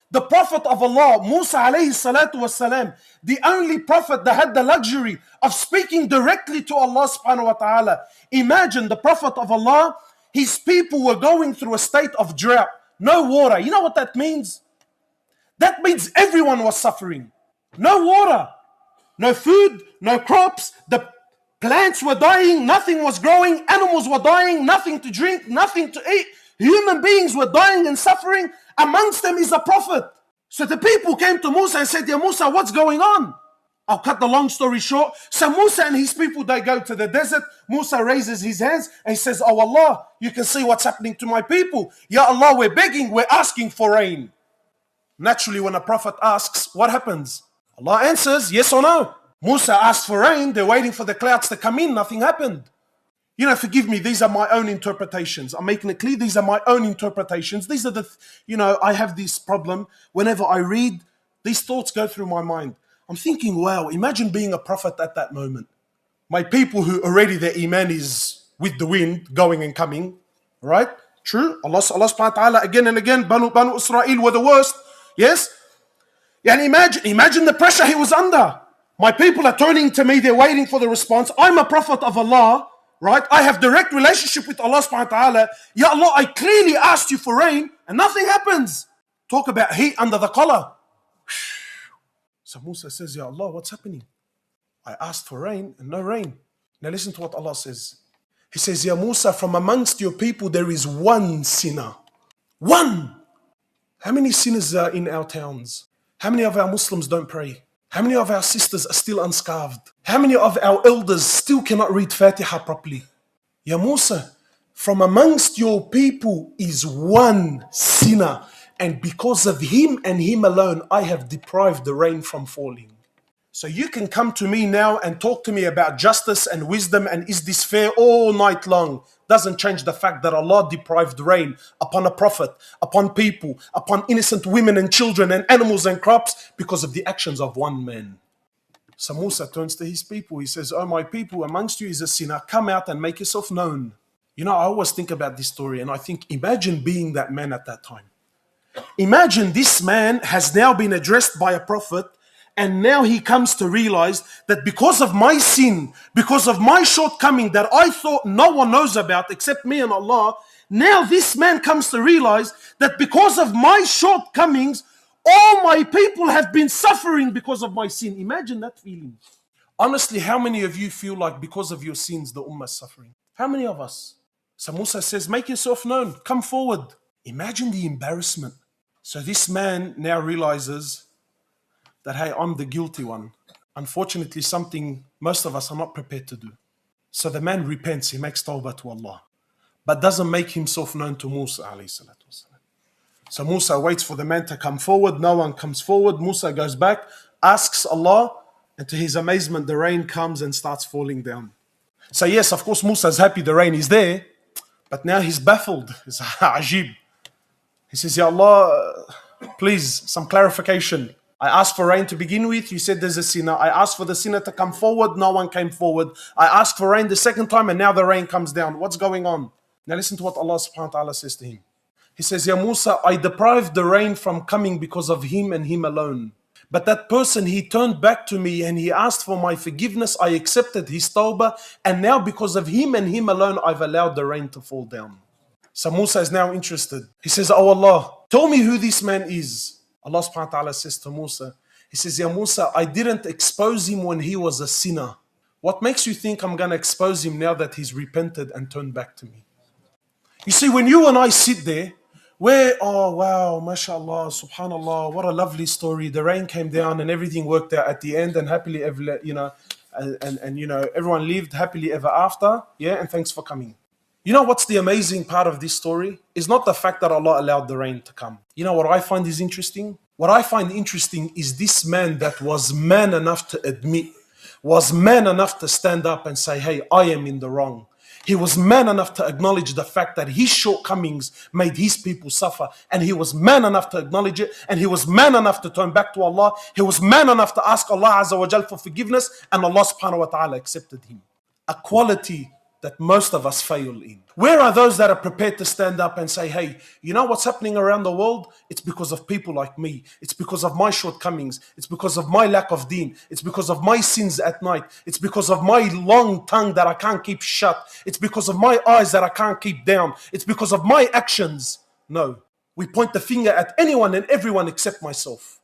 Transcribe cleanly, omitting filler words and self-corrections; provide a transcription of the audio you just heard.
The Prophet of Allah, Musa alayhi salatu wasalam, the only Prophet that had the luxury of speaking directly to Allah subhanahu wa ta'ala. Imagine the Prophet of Allah, his people were going through a state of drought, no water. You know what that means? That means everyone was suffering. No water, no food, no crops. The plants were dying, nothing was growing. Animals were dying, nothing to drink, nothing to eat. Human beings were dying and suffering. Amongst them is a prophet. So the people came to Musa and said, "Ya Musa, what's going on?" I'll cut the long story short. So Musa and his people, they go to the desert. Musa raises his hands and he says, "Oh Allah, you can see what's happening to my people. Ya Allah, we're begging, we're asking for rain." Naturally, when a prophet asks, what happens? Allah answers, yes or no. Musa asked for rain. They're waiting for the clouds to come in. Nothing happened. Forgive me, these are my own interpretations. I'm making it clear, these are my own interpretations. These are I have this problem. Whenever I read, these thoughts go through my mind. I'm thinking, wow, imagine being a prophet at that moment. My people who already their iman is with the wind, going and coming, right? True. Allah subhanahu wa ta'ala again and again, Banu Israel were the worst. Yes? And imagine the pressure he was under. My people are turning to me, they're waiting for the response. I'm a prophet of Allah. Right? I have direct relationship with Allah subhanahu wa ta'ala. Ya Allah, I clearly asked you for rain and nothing happens. Talk about heat under the collar. So Musa says, Ya Allah, what's happening? I asked for rain and no rain. Now listen to what Allah says. He says, Ya Musa, from amongst your people there is one sinner. One. How many sinners are in our towns? How many of our Muslims don't pray? How many of our sisters are still unscarved? How many of our elders still cannot read Fatiha properly? Ya Musa, from amongst your people is one sinner, and because of him and him alone, I have deprived the rain from falling. So you can come to me now and talk to me about justice and wisdom and is this fair all night long. Doesn't change the fact that Allah deprived rain upon a prophet, upon people, upon innocent women and children and animals and crops because of the actions of one man. So Musa turns to his people. He says, "Oh, my people, amongst you is a sinner. Come out and make yourself known." I always think about this story and I think, imagine being that man at that time. Imagine this man has now been addressed by a prophet. And now he comes to realize that because of my sin, because of my shortcoming that I thought no one knows about except me and Allah, now this man comes to realize that because of my shortcomings, all my people have been suffering because of my sin. Imagine that feeling. Honestly, how many of you feel like because of your sins, the ummah is suffering? How many of us? So Musa says, make yourself known, come forward. Imagine the embarrassment. So this man now realizes that, hey, I'm the guilty one. Unfortunately, something most of us are not prepared to do. So the man repents, he makes tawbah to Allah, but doesn't make himself known to Musa alayhi salatu wasalam. So Musa waits for the man to come forward, no one comes forward. Musa goes back, asks Allah, and to his amazement, the rain comes and starts falling down. So yes, of course, Musa's happy the rain is there, but now he's baffled. It's ajib. He says, Ya Allah, please, some clarification. I asked for rain to begin with, you said there's a sinner. I asked for the sinner to come forward, no one came forward. I asked for rain the second time and now the rain comes down. What's going on? Now listen to what Allah subhanahu wa ta'ala says to him. He says, Ya Musa, I deprived the rain from coming because of him and him alone. But that person, he turned back to me and he asked for my forgiveness. I accepted his tawbah, and now because of him and him alone, I've allowed the rain to fall down. So Musa is now interested. He says, Oh Allah, tell me who this man is. Allah subhanahu wa ta'ala says to Musa, he says, Ya Musa, I didn't expose him when he was a sinner. What makes you think I'm going to expose him now that he's repented and turned back to me? You see, when you and I sit there, oh wow, mashallah, subhanallah, what a lovely story. The rain came down and everything worked out at the end and happily ever, everyone lived happily ever after. Yeah, and thanks for coming. You know what's the amazing part of this story? Is not the fact that Allah allowed the rain to come. You know what I find is interesting? What I find interesting is this man that was man enough to admit, was man enough to stand up and say, hey, I am in the wrong. He was man enough to acknowledge the fact that his shortcomings made his people suffer. And he was man enough to acknowledge it. And he was man enough to turn back to Allah. He was man enough to ask Allah Azza wa Jal for forgiveness. And Allah subhanahu wa ta'ala accepted him. A quality that most of us fail in. Where are those that are prepared to stand up and say, hey, you know what's happening around the world? It's because of people like me. It's because of my shortcomings. It's because of my lack of deen. It's because of my sins at night. It's because of my long tongue that I can't keep shut. It's because of my eyes that I can't keep down. It's because of my actions. No, we point the finger at anyone and everyone except myself.